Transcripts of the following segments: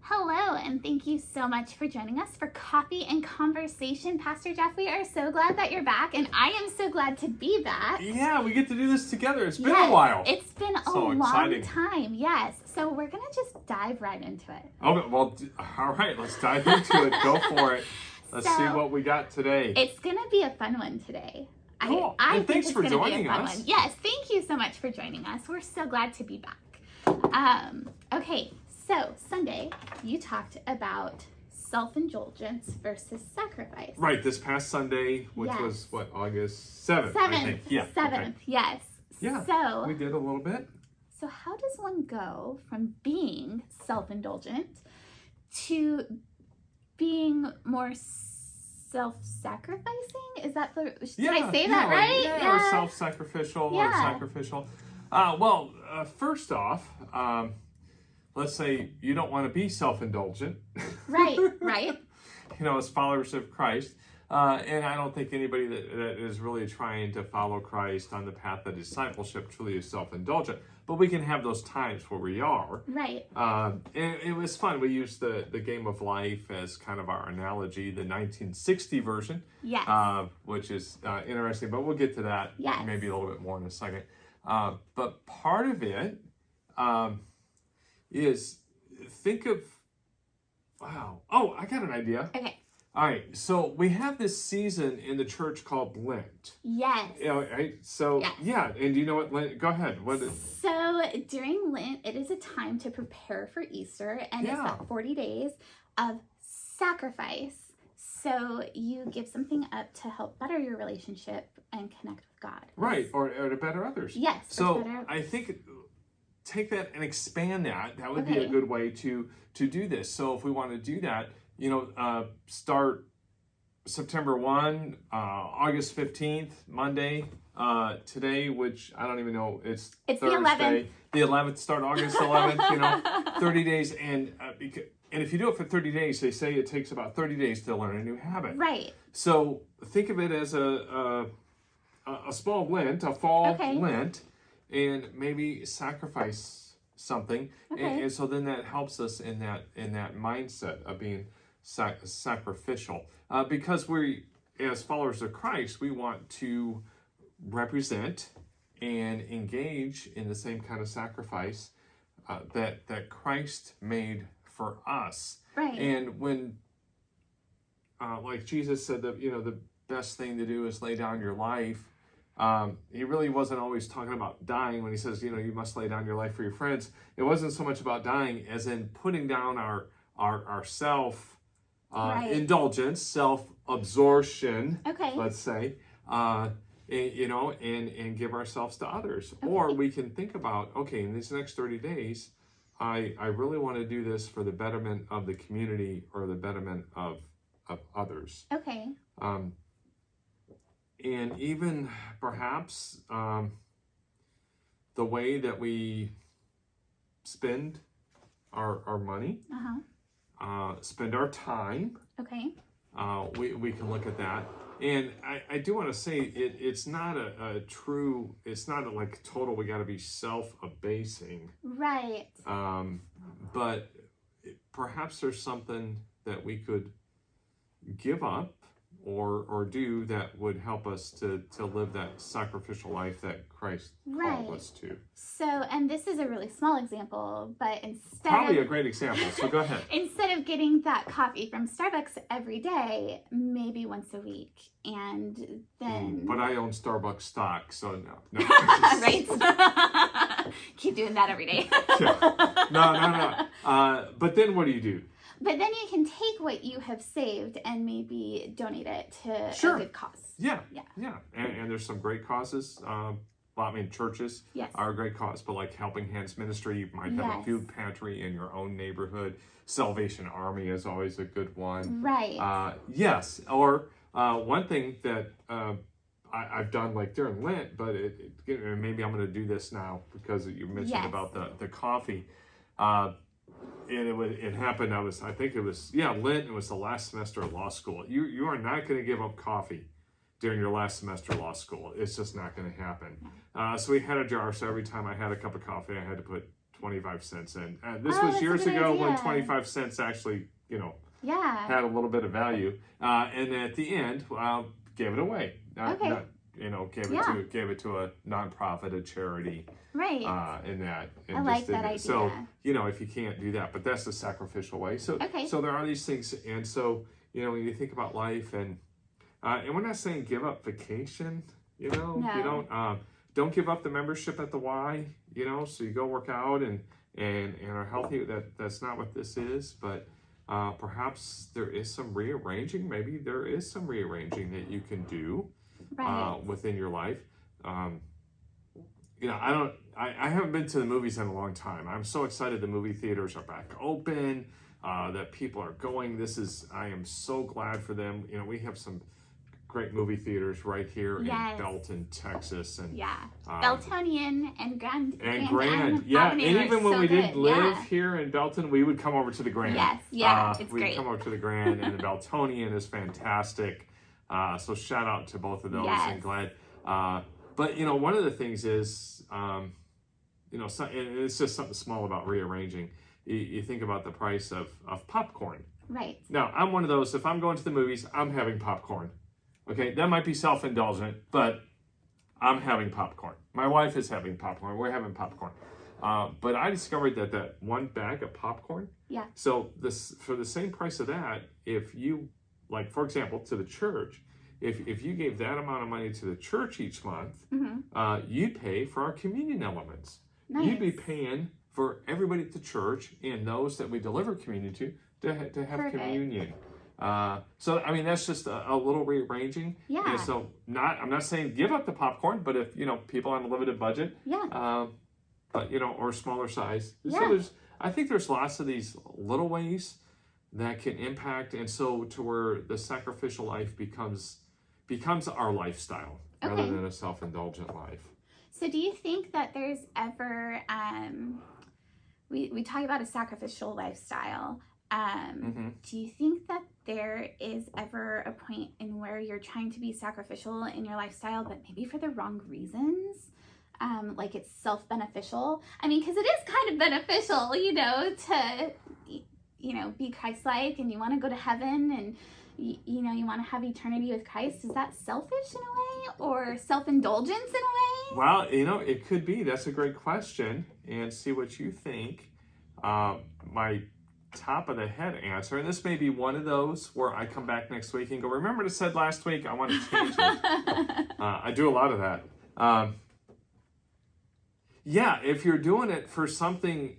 Hello, and thank you so much for joining us for Coffee and Conversation. Pastor Jeff, we are so glad that you're back, and I am so glad to be back. Yeah, we get to do this together. It's been a while. It's been a long time, yes. So we're going to just dive right into it. Okay, well, all right, let's dive into it. Go for it. Let's see what we got today. It's going to be a fun one today. Cool. I and thanks for joining us. Yes, thank you so much for joining us. We're so glad to be back. Okay. So, Sunday, you talked about self-indulgence versus sacrifice. Right, this past Sunday, which was, what, August 7th, I think. Yeah, 7th, yes. Yeah, so, we did a little bit. So how does one go from being self-indulgent to being more self-sacrificing? Is that did I say that right? Yeah, or self-sacrificial or sacrificial. First off, let's say you don't want to be self-indulgent. Right. As followers of Christ. And I don't think anybody that is really trying to follow Christ on the path of discipleship truly is self-indulgent. But we can have those times where we are. Right. And it was fun. We used the game of life as kind of our analogy, the 1960 version. Yes. Which is interesting, but we'll get to that maybe a little bit more in a second. But part of it is think of, I got an idea. Okay. All right, so we have this season in the church called Lent. Yes. Right? So, and do you know what Lent, go ahead. So during Lent, it is a time to prepare for Easter, and it's that 40 days of sacrifice. So you give something up to help better your relationship and connect with God. Right, or to better others. Yes. So I think take that and expand that. That would be a good way to do this. So if we want to do that, start September 1, August 15th, Monday, today, which I don't even know, it's Thursday. The 11th, start August 11th, 30 days. And if you do it for 30 days, they say it takes about 30 days to learn a new habit. Right. So think of it as a small Lent, a fall Lent, and maybe sacrifice something. And so then that helps us in that mindset of being sacrificial, because we, as followers of Christ, we want to represent and engage in the same kind of sacrifice that Christ made for us. Right. And when, like Jesus said, that the best thing to do is lay down your life. He really wasn't always talking about dying when he says, you must lay down your life for your friends. It wasn't so much about dying as in putting down our self indulgence, self-absorption, let's say, and give ourselves to others. Or we can think about, in these next 30 days, I really want to do this for the betterment of the community or the betterment of others. Okay. And even perhaps the way that we spend our money, spend our time. Okay. We can look at that. And I do want to say it's not it's not like total, we got to be self-abasing. Right. But perhaps there's something that we could give up or do that would help us to live that sacrificial life that Christ called us to. So, and this is a really small example, but probably a great example, so go ahead. Instead of getting that coffee from Starbucks every day, maybe once a week, and then... But I own Starbucks stock, so no. Right? Keep doing that every day. No. But then what do you do? But then you can take what you have saved and maybe donate it to a good cause. Yeah. And there's some great causes. Churches are a great cause, but like Helping Hands Ministry, you might have a food pantry in your own neighborhood. Salvation Army is always a good one. Right. Yes. Or one thing that I've done like during Lent, but maybe I'm going to do this now because you mentioned about the coffee. And it happened, I think it was Lent, it was the last semester of law school. You are not going to give up coffee during your last semester of law school. It's just not going to happen. So we had a jar, so every time I had a cup of coffee, I had to put 25 cents in. This was years ago when 25 cents actually, had a little bit of value. And at the end, gave it away. Gave it to a nonprofit, a charity. Right. In that. And I like that idea. So, if you can't do that, but that's the sacrificial way. So, so there are these things. And so, when you think about life and we're not saying give up vacation, no. You don't give up the membership at the Y, so you go work out and are healthy. That's not what this is, but perhaps there is some rearranging. Maybe there is some rearranging that you can do within your life. I haven't been to the movies in a long time. I'm so excited the movie theaters are back open, that people are going. I am so glad for them. We have some great movie theaters right here in Belton, Texas. And Beltonian and Grand. And even when we didn't live here in Belton, we would come over to the Grand. It's great. We'd come over to the Grand, and the Beltonian is fantastic. So shout out to both of those, and glad. But one of the things is, and it's just something small about rearranging. You think about the price of popcorn. Right. Now, I'm one of those. If I'm going to the movies, I'm having popcorn. Okay, that might be self-indulgent, but I'm having popcorn. My wife is having popcorn. We're having popcorn. But I discovered that one bag of popcorn. Yeah. So for the same price of that, if you, like, for example, to the church, if you gave that amount of money to the church each month, you'd pay for our communion elements. Nice. You'd be paying for everybody at the church and those that we deliver communion to have communion. So I mean, that's just a little rearranging. Yeah. And so I'm not saying give up the popcorn, but if people on a limited budget, but or smaller size. So I think there's lots of these little ways that can impact, and so to where the sacrificial life becomes our lifestyle rather than a self-indulgent life. So do you think that there's ever we talk about a sacrificial lifestyle? Do you think that there is ever a point in where you're trying to be sacrificial in your lifestyle, but maybe for the wrong reasons? Like it's self-beneficial? I mean, because it is kind of beneficial, to, be Christ-like, and you want to go to heaven, and, you want to have eternity with Christ. Is that selfish in a way, or self-indulgence in a way? Well, it could be. That's a great question, and see what you think. My top of the head answer, and this may be one of those where I come back next week and go, remember what I said last week? I want to change it. I do a lot of that. If you're doing it for something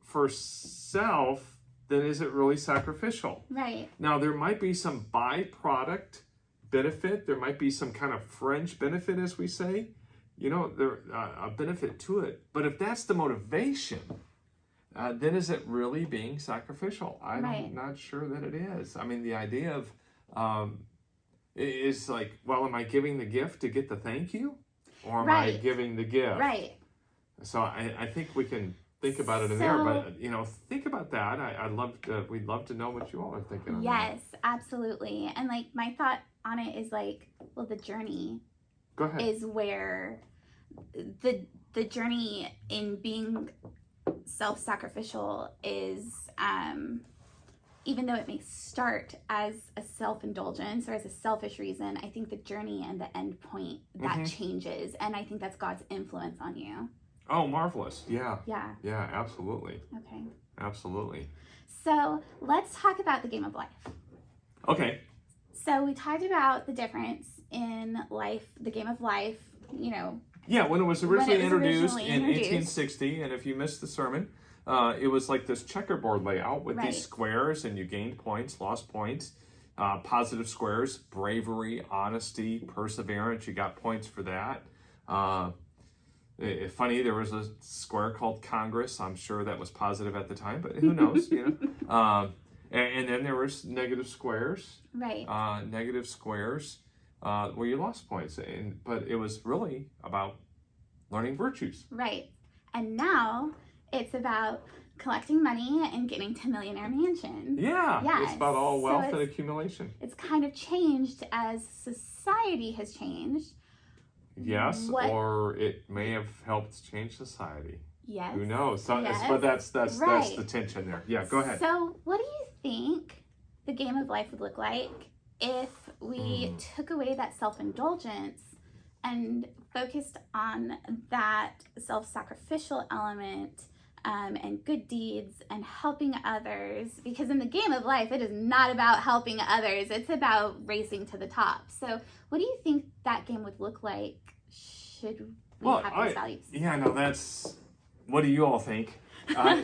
for self, then is it really sacrificial? Right. Now, there might be some byproduct benefit. There might be some kind of fringe benefit, as we say. A benefit to it. But if that's the motivation, then is it really being sacrificial? I'm not sure that it is. I mean, the idea of is like, well, am I giving the gift to get the thank you? Or am I giving the gift? Right. So I think we can think about it in there, but think about that. We'd love to know what you all are thinking on that. Yes, absolutely. And like my thought on it is like, well, the journey is where the journey in being self-sacrificial is, even though it may start as a self-indulgence or as a selfish reason, I think the journey and the end point that changes, and I think that's God's influence on you. Oh, marvelous. Yeah, absolutely. Okay, absolutely. So let's talk about the game of life. Okay. So we talked about the difference in life, the game of life, Yeah, when it was originally introduced in 1860, and if you missed the sermon, it was like this checkerboard layout with these squares, and you gained points, lost points. Positive squares, bravery, honesty, perseverance, you got points for that. Funny, there was a square called Congress. I'm sure that was positive at the time, but who knows, And then there was negative squares. Right. Negative squares. Where you lost points, but it was really about learning virtues. Right. And now it's about collecting money and getting to Millionaire Mansion. Yeah. It's about all wealth and accumulation. It's kind of changed as society has changed. Yes, or it may have helped change society. Yes. Who knows? So, but that's the tension there. Yeah, go ahead. So what do you think the game of life would look like if we took away that self-indulgence and focused on that self-sacrificial element and good deeds and helping others? Because in the game of life, it is not about helping others. It's about racing to the top. So what do you think that game would look like should we have those values? Yeah, no, that's... What do you all think?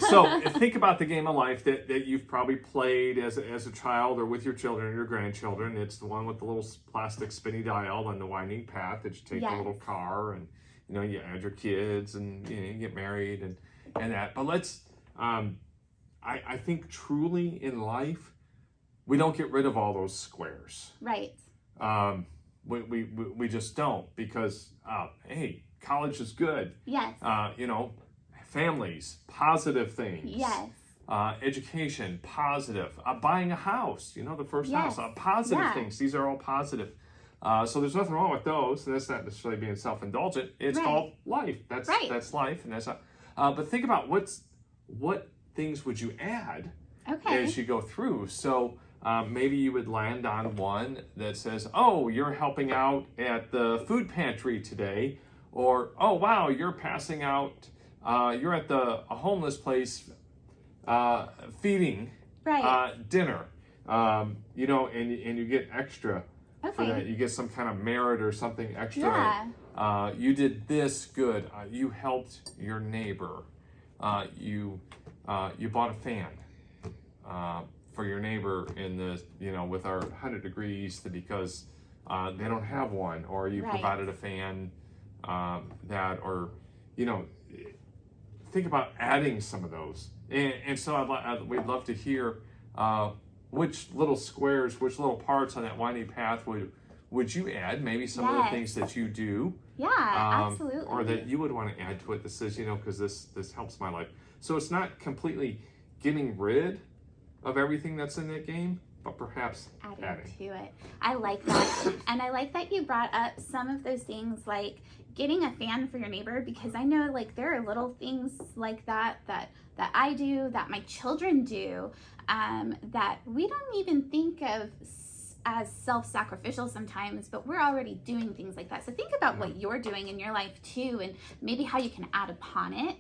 So think about the game of life that you've probably played as a child or with your children or your grandchildren. It's the one with the little plastic spinny dial and the winding path that you take the little car and, you add your kids and, you get married and that. But let's, I think truly in life, we don't get rid of all those squares. Right. We just don't because, hey, college is good. Yes. Families, positive things. Yes. Education, positive. Buying a house, the first house, positive things. These are all positive. So there's nothing wrong with those. And that's not necessarily being self-indulgent. It's called life. That's life, and that's not. But think about what things would you add as you go through. So maybe you would land on one that says, "Oh, you're helping out at the food pantry today," or "Oh, wow, you're passing out." You're at a homeless place feeding dinner, and you get extra for that. You get some kind of merit or something extra. Yeah. You did this good. You helped your neighbor. You bought a fan for your neighbor in the with our 100 degrees because they don't have one, or you provided a fan think about adding some of those, and so we'd love to hear which little squares, which little parts on that winding path would you add? Maybe some of the things that you do, absolutely, or that you would want to add to it that says, because this helps my life. So it's not completely getting rid of everything that's in that game, but perhaps adding to it. I like that, and I like that you brought up some of those things like getting a fan for your neighbor, because I know there are little things like that I do, that my children do, that we don't even think of as self-sacrificial sometimes, but we're already doing things like that. So think about what you're doing in your life too, and maybe how you can add upon it.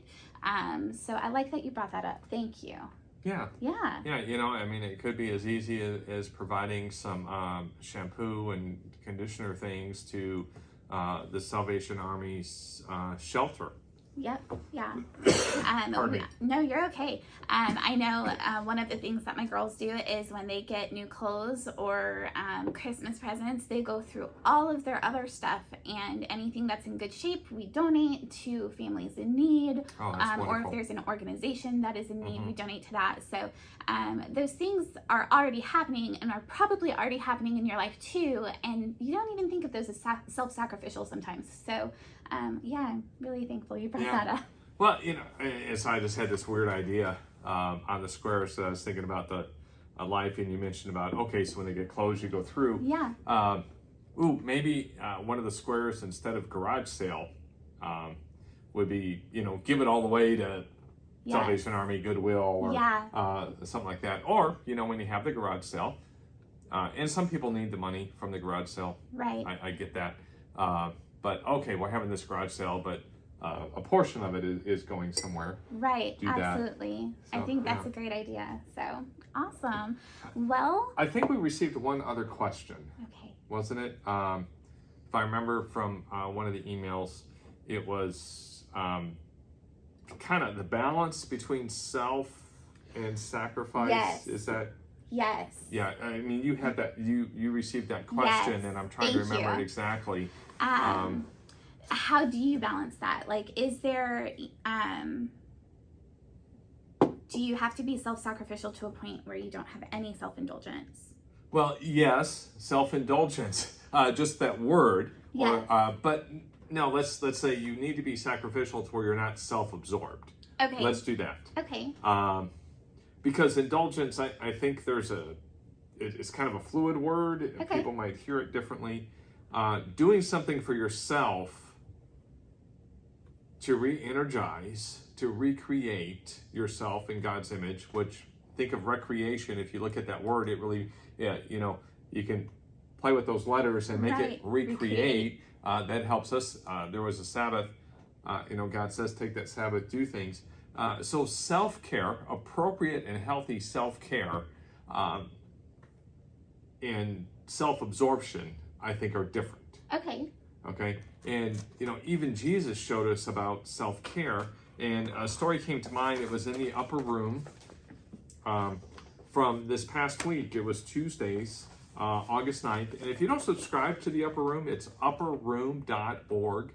So I like that you brought that up. Thank you. Yeah. It could be as easy as providing some shampoo and conditioner things to the Salvation Army's shelter. Yep. Yeah. Pardon me. No, you're okay. I know one of the things that my girls do is when they get new clothes or Christmas presents, they go through all of their other stuff, and anything that's in good shape, we donate to families in need. Or if there's an organization that is in need, we donate to that. So those things are already happening and are probably already happening in your life too, and you don't even think of those as self-sacrificial sometimes. So I'm really thankful you brought that up. Well, so I just had this weird idea on the squares that I was thinking about the life, and you mentioned about, so when they get closed, you go through. Yeah. Maybe one of the squares, instead of garage sale, would be, give it all the way to Salvation Army, Goodwill, or something like that. Or, when you have the garage sale, and some people need the money from the garage sale. Right. I get that. But we're having this garage sale, but a portion of it is going somewhere. Right, absolutely. So, I think that's a great idea. So, awesome. Well, I think we received one other question. Okay. Wasn't it? If I remember from one of the emails, it was kind of the balance between self and sacrifice. Yes. Is that? Yes. Yeah, you had that, you received that question, and I'm trying to remember it exactly. How do you balance that? Is there, do you have to be self-sacrificial to a point where you don't have any self-indulgence? Well, yes, self-indulgence, just that word. Yes. But no, let's say you need to be sacrificial to where you're not self-absorbed. Okay. Let's do that. Okay. Because indulgence, I think it's kind of a fluid word. Okay. People might hear it differently. Doing something for yourself to re-energize, to recreate yourself in God's image, which think of recreation. If you look at that word, it really, you can play with those letters and make it recreate. That helps us. There was a Sabbath, God says, take that Sabbath, do things. So self-care, appropriate and healthy self-care, and self-absorption, I think, are different. Okay. Okay. And, even Jesus showed us about self-care. And a story came to mind. It was in the upper room from this past week. It was Tuesdays, August 9th. And if you don't subscribe to the upper room, it's upperroom.org.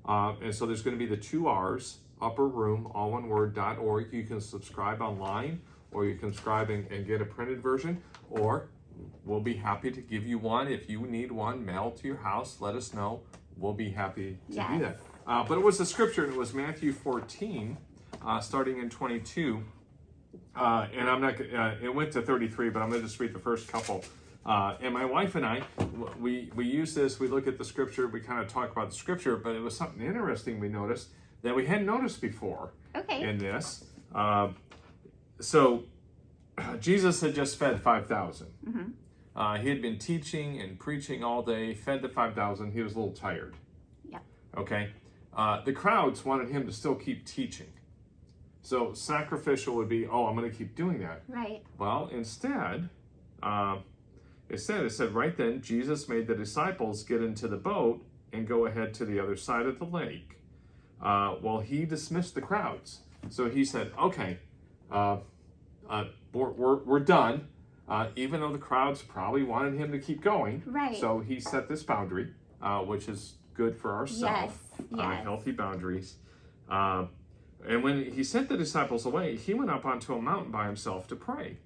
And so there's going to be the 2 R's, upperroom, all one word, .org. You can subscribe online, or you can subscribe and get a printed version, or we'll be happy to give you one. If you need one mailed to your house, let us know. We'll be happy to do that. But it was a scripture, and it was Matthew 14, starting in 22. And I'm not. It went to 33, but I'm going to just read the first couple. And my wife and I, we use this. We look at the scripture. We kind of talk about the scripture, but it was something interesting we noticed that we hadn't noticed before. Okay. In this, so Jesus had just fed 5,000. Mm-hmm. He had been teaching and preaching all day, fed the 5,000. He was a little tired. Yeah. Okay. The crowds wanted him to still keep teaching. So sacrificial would be, I'm going to keep doing that. Right. Well, instead, it said, right then, Jesus made the disciples get into the boat and go ahead to the other side of the lake. Well, he dismissed the crowds. So he said, okay, we're done. Even though the crowds probably wanted him to keep going. Right. So he set this boundary, which is good for ourselves. Yes. Healthy boundaries. And when he sent the disciples away, he went up onto a mountain by himself to pray.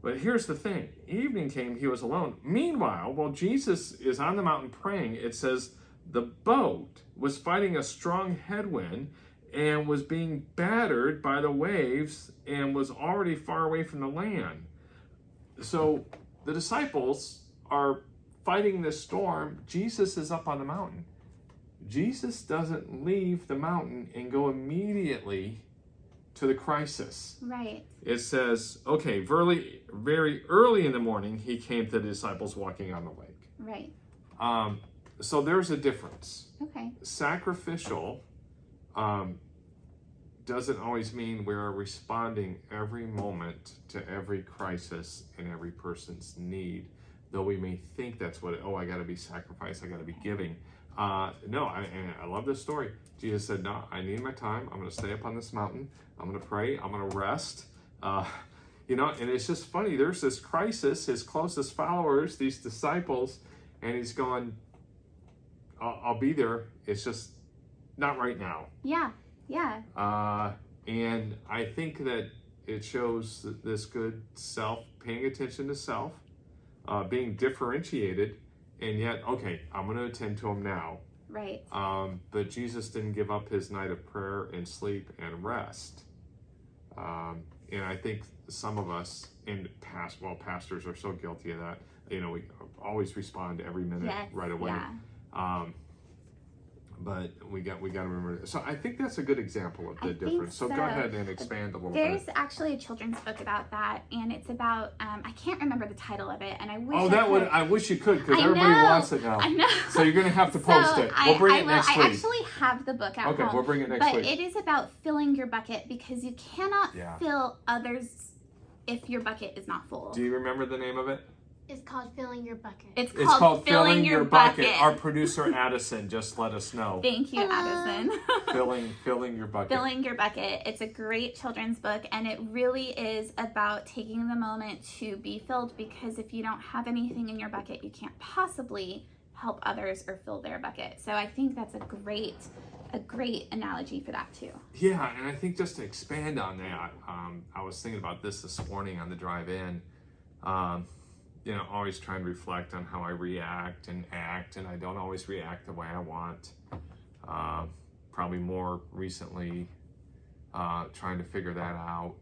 But here's the thing. Evening came, he was alone. Meanwhile, while Jesus is on the mountain praying, it says the boat was fighting a strong headwind and was being battered by the waves and was already far away from the land. So the disciples are fighting this storm. Jesus is up on the mountain. Jesus doesn't leave the mountain and go immediately to the crisis. Right. It says, okay, very early in the morning, he came to the disciples walking on the lake. Right. So there's a difference. Okay. Sacrificial doesn't always mean we're responding every moment to every crisis and every person's need, though we may think that's what, I got to be sacrificed, I got to be giving. No, I love this story. Jesus said, no, I need my time. I'm going to stay up on this mountain. I'm going to pray. I'm going to rest. And it's just funny. There's this crisis, his closest followers, these disciples, and he's going, I'll be there. It's just not right now. Yeah. Yeah. And I think that it shows this good paying attention to self, being differentiated, and yet, okay, I'm going to attend to him now. Right. But Jesus didn't give up his night of prayer and sleep and rest. And I think some of us, pastors are so guilty of that. We always respond every minute right away. Yeah. But we got to remember. So I think that's a good example of the difference. So go ahead and expand a little bit. There's actually a children's book about that, and it's about I can't remember the title of it, and I wish. I wish you could, because everybody wants it now. I know. So you're gonna have to post it. We'll bring it next week. I actually have the book at home. Okay, we'll bring it next week. But it is about filling your bucket, because you cannot fill others if your bucket is not full. Do you remember the name of it? It's called Filling Your Bucket. It's called Filling Your Bucket. Our producer Addison just let us know. Thank you, Addison. Filling Your Bucket. Filling Your Bucket. It's a great children's book, and it really is about taking the moment to be filled, because if you don't have anything in your bucket, you can't possibly help others or fill their bucket. So I think that's a great analogy for that too. Yeah, and I think just to expand on that, I was thinking about this morning on the drive in. always try and reflect on how I react and act, and I don't always react the way I want. Probably more recently, trying to figure that out.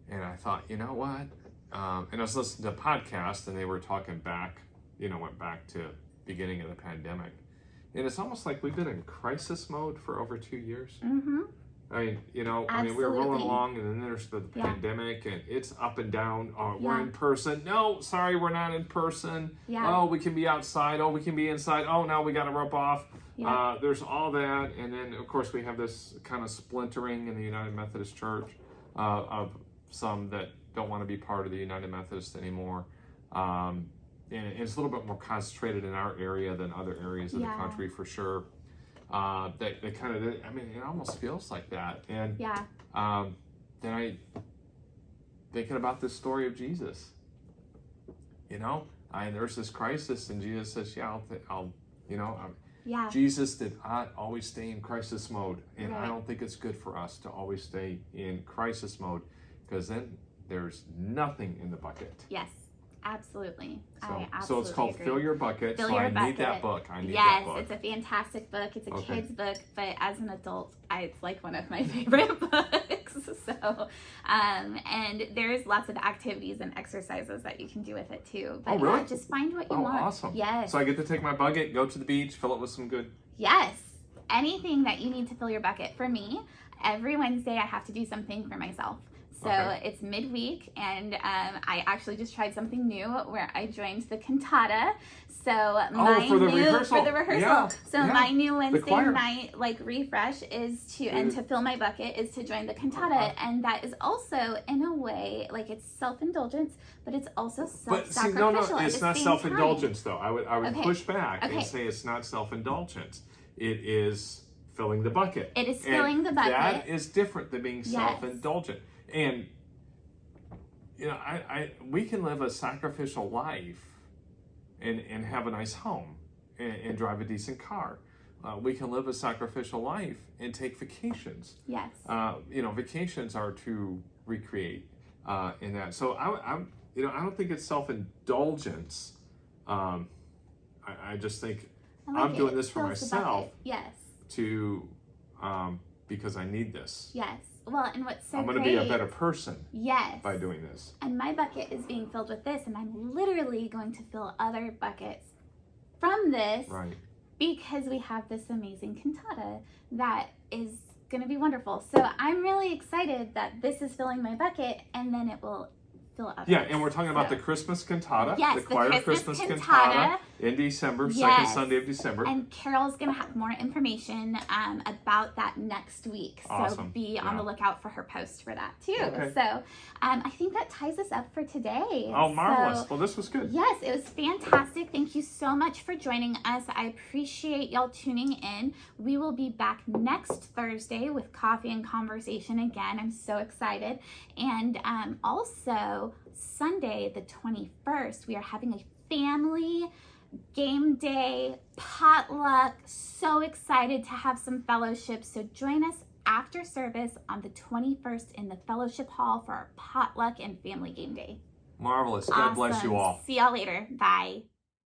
And I thought, you know what? And I was listening to a podcast, and they were talking back, went back to beginning of the pandemic. And it's almost like we've been in crisis mode for over 2 years. Mm-hmm. We were rolling along, and then there's the pandemic, and it's up and down. Oh, we're in person. No, sorry, we're not in person. Yeah. Oh, we can be outside. Oh, we can be inside. Oh, now we got to rope off. Yeah. There's all that. And then, of course, we have this kind of splintering in the United Methodist Church of some that don't want to be part of the United Methodist anymore. And it's a little bit more concentrated in our area than other areas of the country, for sure. They kind of, it almost feels like that. And then I thinking about this story of Jesus. There's this crisis, and Jesus says, Jesus did not always stay in crisis mode, and I don't think it's good for us to always stay in crisis mode, because then there's nothing in the bucket. Yes. Absolutely. So it's called agree. Fill Your Bucket. I need that book. That book. It's a fantastic book. It's a kid's book, but as an adult, it's like one of my favorite books. So, and there's lots of activities and exercises that you can do with it too. But really? Just find what you want. Awesome. Yes. So I get to take my bucket, go to the beach, fill it with some good. Yes. Anything that you need to fill your bucket. For me, every Wednesday I have to do something for myself. So it's midweek, and I actually just tried something new where I joined the cantata. So for the rehearsal. Yeah. So my new Wednesday night refresh is to fill my bucket is to join the cantata, and that is also in a way it's self-indulgence, but it's also self-sacrificial. But see, no, it's not self-indulgence though. I would push back and say it's not self-indulgence. It is filling the bucket. It is filling the bucket. That is different than being self-indulgent. And we can live a sacrificial life and have a nice home and drive a decent car. We can live a sacrificial life and take vacations. Yes. Vacations are to recreate in that. So I don't think it's self-indulgence. I just think I'm doing this for myself. Yes. Because I need this. Yes. Well, and what's so I'm going to be a better person. Yes. By doing this. And my bucket is being filled with this, and I'm literally going to fill other buckets from this. Right. Because we have this amazing cantata that is going to be wonderful. So I'm really excited that this is filling my bucket, and then it will fill others. Yeah, and we're talking about the Christmas cantata. Yes, the choir Christmas cantata in December, second Sunday of December. And Carol's going to have more information about that next week. So be on the lookout for her post for that too. Okay. So I think that ties us up for today. Oh, marvelous. Well, this was good. Yes, it was fantastic. Thank you so much for joining us. I appreciate y'all tuning in. We will be back next Thursday with Coffee and Conversation again. I'm so excited. And also Sunday, the 21st, we are having a family game day potluck. So excited to have some fellowship. So join us after service on the 21st in the fellowship hall for our potluck and family game day. Marvelous. God bless you all. See y'all later. Bye.